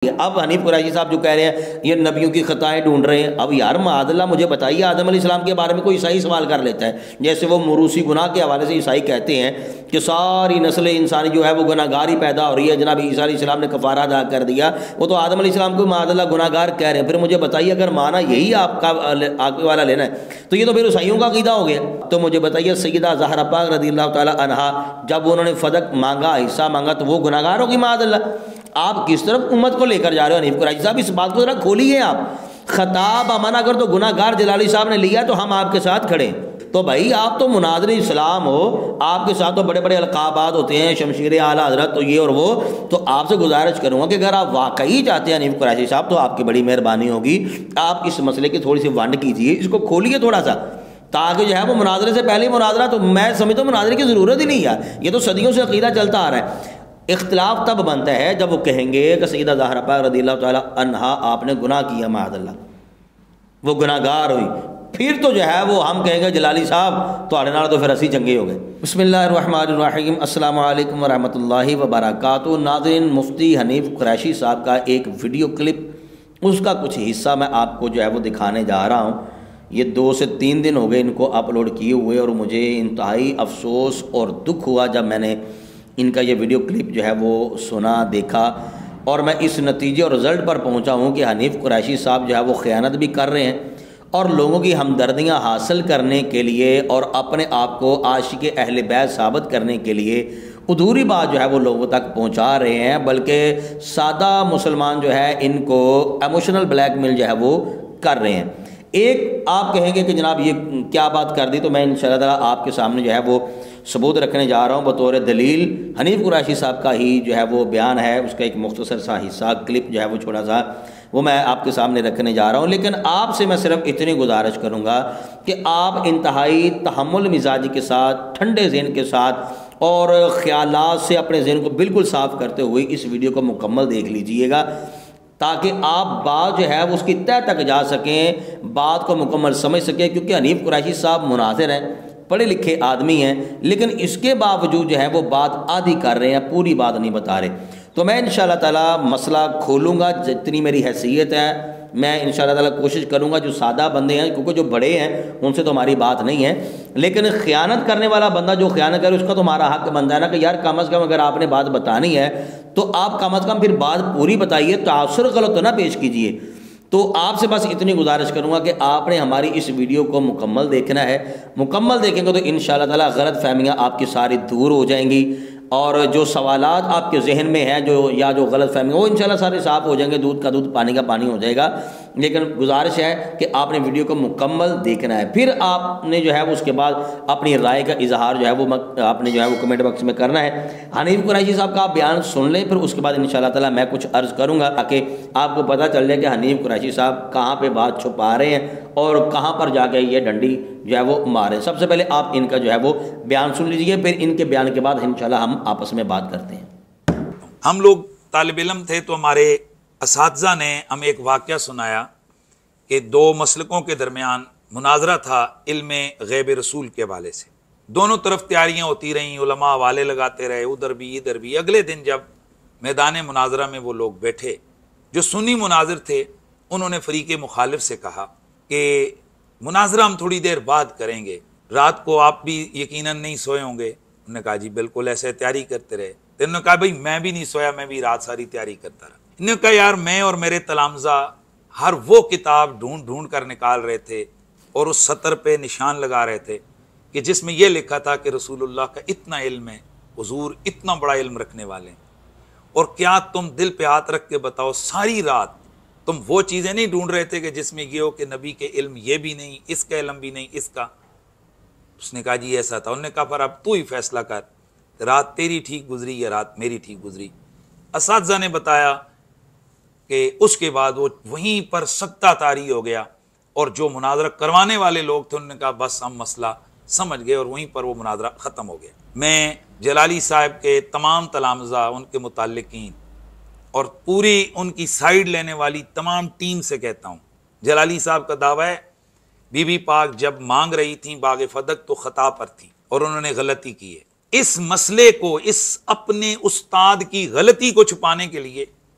اب حنیف قریشی صاحب جو کہہ رہے ہیں یہ نبیوں کی خطائیں ڈھونڈ رہے ہیں، اب یار معاذ اللہ مجھے بتائیے، آدم علیہ السلام کے بارے میں کوئی عیسائی سوال کر لیتا ہے، جیسے وہ موروثی گناہ کے حوالے سے عیسائی کہتے ہیں کہ ساری نسل انسانی جو ہے وہ گناہ گار ہی پیدا ہو رہی ہے، جناب عیسیٰ علیہ السلام نے کفارہ ادا کر دیا، وہ تو آدم علیہ السلام کو معاذ اللہ گناہ گار کہہ رہے ہیں۔ پھر مجھے بتائیے اگر مانا یہی آپ کا آگے والا لینا ہے تو یہ تو پھر عیسائیوں کا عقیدہ ہو گیا۔ تو مجھے بتائیے سیدہ زہرا پاک رضی اللہ تعالی عنہا جب انہوں نے فدق مانگا، حصہ مانگا، تو وہ گناہ گار ہوگی معاذ اللہ؟ آپ کس طرف امت کو لے کر جا رہے ہو حنیف قریشی صاحب؟ اس بات کو ذرا کھولیے آپ۔ خطاب امانا اگر تو گناہ گار جلالی صاحب نے لیا تو ہم آپ کے ساتھ کھڑے ہیں۔ تو بھائی آپ تو مناظر اسلام ہو، آپ کے ساتھ تو بڑے بڑے القابات ہوتے ہیں، شمشیر اعلیٰ حضرت تو یہ اور وہ، تو آپ سے گزارش کروں گا کہ اگر آپ واقعی چاہتے ہیں حنیف قریشی صاحب تو آپ کی بڑی مہربانی ہوگی، آپ اس مسئلے کی تھوڑی سی ونڈ کیجیے، اس کو کھولیے تھوڑا سا، تاکہ جو ہے وہ مناظرے سے پہلے مناظرہ، تو میں سمجھتا ہوں مناظرے کی ضرورت ہی نہیں ہے، یہ تو صدیوں سے عقیدہ چلتا آ رہا ہے۔ اختلاف تب بنتا ہے جب وہ کہیں گے کہ سیدہ زہرا پاک رضی اللہ تعالی عنہا آپ نے گناہ کیا معاذ اللہ، وہ گناہ گار ہوئی، پھر تو جو ہے وہ ہم کہیں گے جلالی صاحب تو آڑے نال تو پھر اسی چنگے ہو گئے۔ بسم اللہ الرحمن الرحیم، السلام علیکم ورحمۃ اللہ وبرکاتہ۔ ناظرین، مفتی حنیف قریشی صاحب کا ایک ویڈیو کلپ، اس کا کچھ حصہ میں آپ کو جو ہے وہ دکھانے جا رہا ہوں۔ یہ 2 سے 3 دن ہو گئے ان کو اپلوڈ کیے ہوئے، اور مجھے انتہائی افسوس اور دکھ ہوا جب میں نے ان کا یہ ویڈیو کلپ جو ہے وہ سنا، دیکھا، اور میں اس نتیجے اور رزلٹ پر پہنچا ہوں کہ حنیف قریشی صاحب جو ہے وہ خیانت بھی کر رہے ہیں، اور لوگوں کی ہمدردیاں حاصل کرنے کے لیے اور اپنے آپ کو عاشق اہل بیت ثابت کرنے کے لیے ادھوری بات جو ہے وہ لوگوں تک پہنچا رہے ہیں، بلکہ سادہ مسلمان جو ہے ان کو ایموشنل بلیک میل جو ہے وہ کر رہے ہیں۔ ایک آپ کہیں گے کہ جناب یہ کیا بات کر دی، تو میں انشاءاللہ تعالیٰ آپ کے سامنے جو ہے وہ ثبوت رکھنے جا رہا ہوں بطور دلیل۔ حنیف قریشی صاحب کا ہی جو ہے وہ بیان ہے، اس کا ایک مختصر سا حصہ کلپ جو ہے وہ چھوٹا سا وہ میں آپ کے سامنے رکھنے جا رہا ہوں، لیکن آپ سے میں صرف اتنی گزارش کروں گا کہ آپ انتہائی تحمل مزاجی کے ساتھ، ٹھنڈے ذہن کے ساتھ اور خیالات سے اپنے ذہن کو بالکل صاف کرتے ہوئے اس ویڈیو کو مکمل دیکھ لیجئے گا، تاکہ آپ بات جو ہے وہ اس کی تہہ تک جا سکیں، بات کو مکمل سمجھ سکیں، کیونکہ حنیف قریشی صاحب مناظر ہیں، پڑھے لکھے آدمی ہیں، لیکن اس کے باوجود جو ہے وہ بات آدھی کر رہے ہیں، پوری بات نہیں بتا رہے۔ تو میں انشاءاللہ تعالیٰ مسئلہ کھولوں گا، جتنی میری حیثیت ہے میں انشاءاللہ تعالیٰ کوشش کروں گا، جو سادہ بندے ہیں کیونکہ جو بڑے ہیں ان سے تو ہماری بات نہیں ہے، لیکن خیانت کرنے والا بندہ جو خیانت کرے اس کا تو ہمارا حق بنتا ہے نا کہ یار کم از کم اگر آپ نے بات بتانی ہے تو آپ کم از کم پھر بات پوری بتائیے، تعصر غلط تو نہ پیش کیجیے۔ تو آپ سے بس اتنی گزارش کروں گا کہ آپ نے ہماری اس ویڈیو کو مکمل دیکھنا ہے، مکمل دیکھیں گے تو انشاءاللہ تعالیٰ غلط فہمیاں آپ کی ساری دور ہو جائیں گی، اور جو سوالات آپ کے ذہن میں ہیں جو غلط فہمی وہ انشاءاللہ سارے صاف ہو جائیں گے، دودھ کا دودھ پانی کا پانی ہو جائے گا۔ لیکن گزارش ہے کہ آپ نے ویڈیو کو مکمل دیکھنا ہے، پھر آپ نے جو ہے اس کے بعد اپنی رائے کا اظہار جو ہے وہ آپ نے جو ہے وہ کمنٹ باکس میں کرنا ہے۔ حنیف قریشی صاحب کا آپ بیان سن لیں، پھر اس کے بعد انشاءاللہ تعالیٰ میں کچھ عرض کروں گا تاکہ آپ کو پتہ چل جائے کہ حنیف قریشی صاحب کہاں پہ بات چھپا رہے ہیں اور کہاں پر جا کے یہ ڈنڈی جو ہے وہ مارے۔ سب سے پہلے آپ ان کا جو ہے وہ بیان سن لیجئے، پھر ان کے بیان کے بعد انشاءاللہ ہم آپس میں بات کرتے ہیں۔ ہم لوگ طالب علم تھے تو ہمارے اساتذہ نے ہمیں ایک واقعہ سنایا کہ 2 مسلکوں کے درمیان مناظرہ تھا علم غیب رسول کے حوالے سے، دونوں طرف تیاریاں ہوتی رہیں، علماء حوالے لگاتے رہے، ادھر بھی ادھر بھی۔ اگلے دن جب میدان مناظرہ میں وہ لوگ بیٹھے، جو سنی مناظر تھے انہوں نے فریق مخالف سے کہا کہ مناظرہ ہم تھوڑی دیر بعد کریں گے، رات کو آپ بھی یقیناً نہیں سوئے ہوں گے۔ انہوں نے کہا جی بالکل، ایسے تیاری کرتے رہے۔ تو انہوں نے کہا بھائی میں بھی نہیں سویا، میں بھی رات ساری تیاری کرتا رہا۔ انہوں نے کہا یار میں اور میرے تلامذہ ہر وہ کتاب ڈھونڈ ڈھونڈ کر نکال رہے تھے اور اس سطر پہ نشان لگا رہے تھے کہ جس میں یہ لکھا تھا کہ رسول اللہ کا اتنا علم ہے، حضور اتنا بڑا علم رکھنے والے ہیں، اور کیا تم دل پہ ہاتھ رکھ کے بتاؤ ساری رات تم وہ چیزیں نہیں ڈھونڈ رہے تھے کہ جس میں یہ ہو کہ نبی کے علم یہ بھی نہیں، اس کا علم بھی نہیں، اس کا؟ اس نے کہا جی ایسا تھا۔ انہوں نے کہا پر اب تو ہی فیصلہ کر، رات تیری ٹھیک گزری یا رات میری ٹھیک گزری؟ اساتذہ نے بتایا کہ اس کے بعد وہ وہیں پر سکتہ طاری ہو گیا، اور جو مناظرہ کروانے والے لوگ تھے انہوں نے کہا بس ہم مسئلہ سمجھ گئے، اور وہیں پر وہ مناظرہ ختم ہو گیا۔ میں جلالی صاحب کے تمام تلامذہ، ان کے متعلقین اور پوری ان کی سائیڈ لینے والی تمام ٹیم سے کہتا ہوں، جلالی صاحب کا دعویٰ ہے بی بی پاک جب مانگ رہی تھیں باغ فدق تو خطا پر تھیں اور انہوں نے غلطی کی ہے۔ اس مسئلے کو، اس اپنے استاد کی غلطی کو چھپانے کے لیے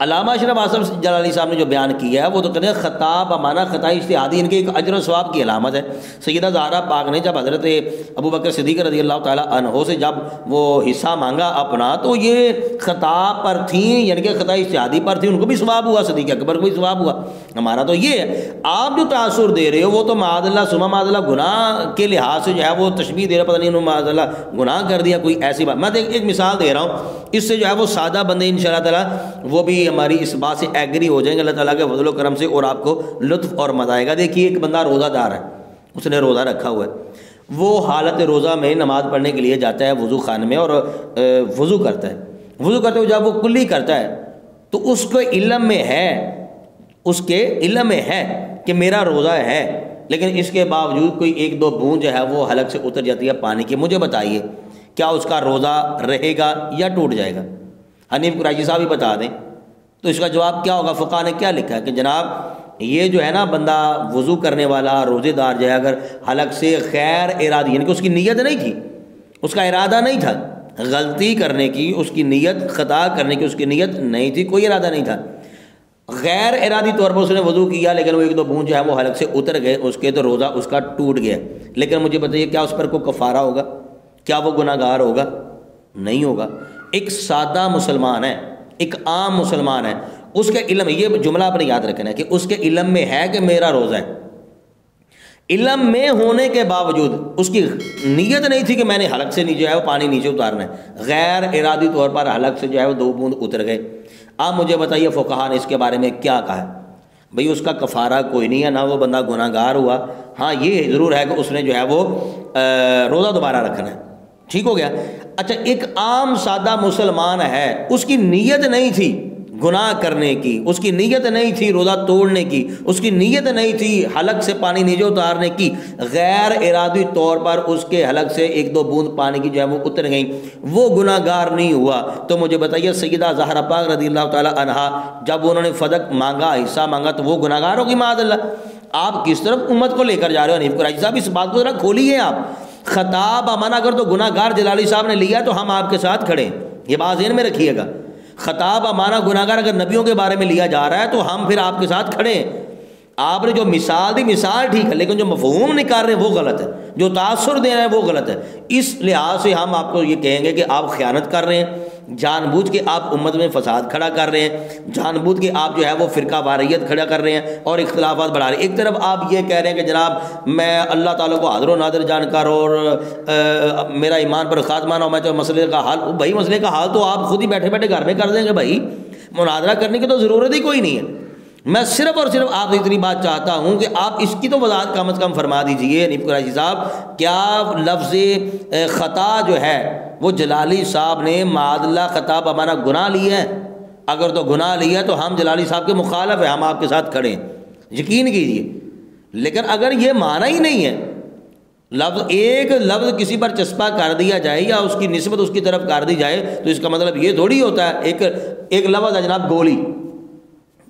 علامہ اشرف آصف جلالی صاحب نے جو بیان کیا ہے وہ تو کہتے ہیں خطا بمعنی خطا اجتہادی، ان کے ایک اجر و ثواب کی علامت ہے۔ سیدہ زہرا پاک نے جب حضرت ابو بکر صدیق رضی اللہ تعالیٰ عنہ سے جب وہ حصہ مانگا اپنا تو یہ خطا پر تھیں، یعنی کہ خطا اجتہادی پر تھی، ان کو بھی ثواب ہوا، صدیق اکبر کو بھی ثواب ہوا۔ ہمارا تو یہ ہے، آپ جو تاثر دے رہے ہو وہ تو معاذ اللہ ثم معاذ اللہ گناہ کے لحاظ سے جو ہے وہ تشبیہ دے رہے، پتہ نہیں انہوں نے معاذ اللہ گناہ کر دیا، کوئی ایسی بات۔ میں ایک مثال دے رہا ہوں، اس سے جو ہے وہ سادہ بندے انشاءاللہ تعالیٰ وہ بھی ہماری اس بات سے ایگری ہو جائیں گے اللہ تعالیٰ کے فضل و کرم سے، اور آپ کو لطف اور مزہ آئے گا۔ دیکھیے ایک بندہ روزہ دار ہے، اس نے روزہ رکھا ہوا ہے، وہ حالت روزہ میں نماز پڑھنے کے لیے جاتا ہے وضو خانے میں اور وضو کرتا ہے۔ وضو کرتے ہوئے جب وہ کلی کرتا ہے تو اس کے علم میں ہے، اس کے علم میں ہے کہ میرا روزہ ہے، لیکن اس کے باوجود کوئی ایک دو بوند جو ہے وہ حلق سے اتر جاتی ہے پانی کی۔ مجھے بتائیے کیا اس کا روزہ رہے گا یا ٹوٹ جائے گا؟ حنیف قریشی صاحب ہی بتا دیں تو اس کا جواب کیا ہوگا؟ فقہ نے کیا لکھا ہے کہ جناب یہ جو ہے نا بندہ وضو کرنے والا روزے دار جو ہے اگر حلق سے غیر ارادی، یعنی کہ اس کی نیت نہیں تھی، اس کا ارادہ نہیں تھا غلطی کرنے کی، اس کی نیت خطا کرنے کی اس کی نیت نہیں تھی، کوئی ارادہ نہیں تھا، غیر ارادی طور پر اس نے وضو کیا لیکن وہ ایک دو بوند جو ہے وہ حلق سے اتر گئے اس کے، تو روزہ اس کا ٹوٹ گیا۔ لیکن مجھے بتائیے کیا اس پر کوئی کفارہ ہوگا؟ کیا وہ گناہ گار ہوگا؟ نہیں ہوگا۔ ایک سادہ مسلمان ہے، ایک عام مسلمان ہے، اس کے علم، یہ جملہ اپنے یاد رکھنا ہے کہ اس کے علم میں ہے کہ میرا روزہ ہے، علم میں ہونے کے باوجود اس کی نیت نہیں تھی کہ میں نے حلق سے جو ہے وہ پانی نیچے اتارنا ہے، غیر ارادی طور پر حلق سے جو ہے وہ دو بوند اتر گئے۔ آپ مجھے بتائیے فقہا نے اس کے بارے میں کیا کہا ہے؟ بھئی اس کا کفارہ کوئی نہیں ہے، نہ وہ بندہ گناہ گار ہوا، ہاں یہ ضرور ہے کہ اس نے جو ہے وہ روزہ دوبارہ رکھنا ہے، ٹھیک ہو گیا۔ اچھا ایک عام سادہ مسلمان ہے، اس کی نیت نہیں تھی گناہ کرنے کی، اس کی نیت نہیں تھی روزہ توڑنے کی، اس کی نیت نہیں تھی حلق سے پانی نیچے اتارنے کی، غیر ارادی طور پر اس کے حلق سے ایک دو بوند پانی کی جو ہے وہ اتر گئیں، وہ گناہ گار نہیں ہوا۔ تو مجھے بتائیے سیدہ زہرا پاک رضی اللہ تعالی عنہا جب انہوں نے فدق مانگا، حصہ مانگا، تو وہ گناہ گار ہوگی معاذ اللہ؟ آپ کس طرف امت کو لے کر جا رہے ہو؟ حنیف قریشی صاحب اس بات کو ذرا کھولیے آپ۔ خطا بمعنی اگر تو گناہ گار جلالی صاحب نے لیا تو ہم آپ کے ساتھ کھڑے ہیں، یہ بات ذہن میں رکھیے گا۔ خطا بمعنی گناہ گار اگر نبیوں کے بارے میں لیا جا رہا ہے تو ہم پھر آپ کے ساتھ کھڑے ہیں۔ آپ نے جو مثال دی مثال ٹھیک ہے، لیکن جو مفہوم نکال رہے ہیں وہ غلط ہے، جو تاثر دے رہے ہیں وہ غلط ہے۔ اس لحاظ سے ہم آپ کو یہ کہیں گے کہ آپ خیانت کر رہے ہیں، جان بوجھ کے آپ امت میں فساد کھڑا کر رہے ہیں، جان بوجھ کے آپ جو ہے وہ فرقہ واریت کھڑا کر رہے ہیں اور اختلافات بڑھا رہے ہیں۔ ایک طرف آپ یہ کہہ رہے ہیں کہ جناب میں اللہ تعالیٰ کو حاضر و ناظر جان کر اور میرا ایمان پر خاتمہ نہ ہو، میں تو مسئلے کا حل، بھائی مسئلے کا حل تو آپ خود ہی بیٹھے بیٹھے گھر میں کر دیں گے، بھائی مناظرہ کرنے کی تو ضرورت ہی کوئی نہیں ہے۔ میں صرف اور صرف آپ سے اتنی بات چاہتا ہوں کہ آپ اس کی تو وضاحت کم از کم فرما دیجئے حنیف قریشی صاحب، کیا لفظ خطا جو ہے وہ جلالی صاحب نے معاذ اللہ خطا بمعنی گناہ لیا ہے؟ اگر تو گناہ لیا تو ہم جلالی صاحب کے مخالف ہیں، ہم آپ کے ساتھ کھڑے ہیں، یقین کیجئے۔ لیکن اگر یہ معنی ہی نہیں ہے، لفظ ایک لفظ کسی پر چسپا کر دیا جائے یا اس کی نسبت اس کی طرف کر دی جائے تو اس کا مطلب یہ تھوڑی ہوتا ہے۔ ایک لفظ ہے جناب گولی،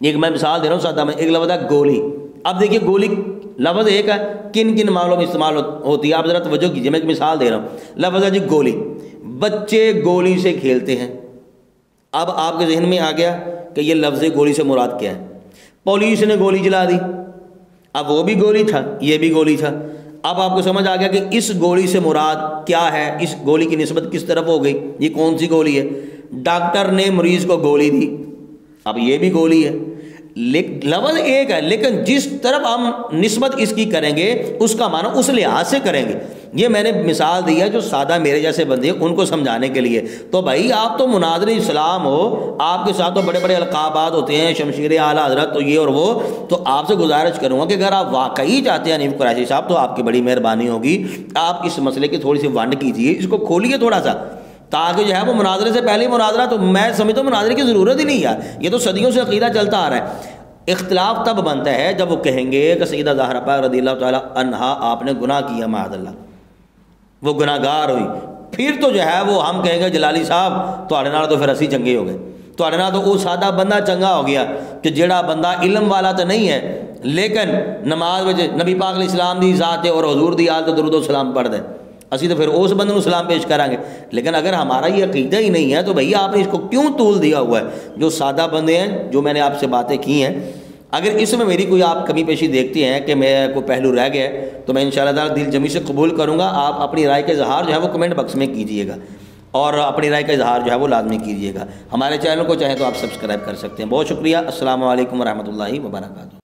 ایک میں مثال دے رہا ہوں سادہ میں، ایک لفظ ہے گولی۔ اب دیکھیے گولی لفظ ایک ہے، کن کن معاملوں میں استعمال ہوتی ہے آپ ذرا توجہ کیجیے، میں ایک مثال دے رہا ہوں۔ لفظ ہے جی گولی، بچے گولی سے کھیلتے ہیں۔ اب آپ کے ذہن میں آ گیا کہ یہ لفظ گولی سے مراد کیا ہے؟ پولیس نے گولی چلا دی، اب وہ بھی گولی تھا یہ بھی گولی تھا، اب آپ کو سمجھ آ گیا کہ اس گولی سے مراد کیا ہے، اس گولی کی نسبت کس طرف ہو گئی، یہ کون سی گولی ہے؟ ڈاکٹر نے مریض کو گولی دی، اب یہ بھی گولی ہے، لفظ ایک ہے لیکن جس طرف ہم نسبت اس کی کریں گے اس کا معنی اس لحاظ سے کریں گے۔ یہ میں نے مثال دی ہے جو سادہ میرے جیسے بندے ہیں ان کو سمجھانے کے لیے۔ تو بھائی آپ تو مناظر اسلام ہو، آپ کے ساتھ تو بڑے بڑے القابات ہوتے ہیں، شمشیر اعلیٰ حضرت تو یہ اور وہ، تو آپ سے گزارش کروں گا کہ اگر آپ واقعی چاہتے ہیں حنیف قریشی صاحب تو آپ کی بڑی مہربانی ہوگی، آپ اس مسئلے کی تھوڑی سی ونڈ کیجیے، اس کو کھولیے تھوڑا سا، تاکہ جو ہے وہ مناظرے سے پہلے مناظرہ، تو میں سمجھتا ہوں مناظرے کی ضرورت ہی نہیں یار، یہ تو صدیوں سے عقیدہ چلتا آ رہا ہے۔ اختلاف تب بنتا ہے جب وہ کہیں گے کہ سیدہ زہرا پاک رضی اللہ تعالی عنہا آپ نے گناہ کیا معاذ اللہ، وہ گناہ گار ہوئی، پھر تو جو ہے وہ ہم کہیں گے جلالی صاحب تواڈے نال تو پھر اسی چنگے ہو گئے، تواڈے نال تو وہ سادہ بندہ چنگا ہو گیا کہ جڑا بندہ علم والا تو نہیں ہے لیکن نماز وچ نبی پاک علیہ السلام دی ذات اور حضور دی آل تو درود و سلام پڑھ دے، اسی تو پھر اس بندے کو سلام پیش کریں گے. لیکن اگر ہمارا یہ عقیدہ ہی نہیں ہے تو بھیا آپ نے اس کو کیوں طول دیا ہوا ہے؟ جو سادہ بندے ہیں، جو میں نے آپ سے باتیں کی ہیں، اگر اس میں میری کوئی آپ کمی پیشی دیکھتے ہیں کہ میں کوئی پہلو رہ گیا ہے تو میں انشاءاللہ تعالیٰ دل جمی سے قبول کروں گا. آپ اپنی رائے کا اظہار جو ہے وہ کمنٹ باکس میں کیجئے گا، اور اپنی رائے کا اظہار جو ہے وہ لازمی کیجئے گا. ہمارے چینل کو چاہیں تو آپ سبسکرائب کر سکتے ہیں. بہت شکریہ. السلام علیکم ورحمۃ اللہ وبرکاتہ.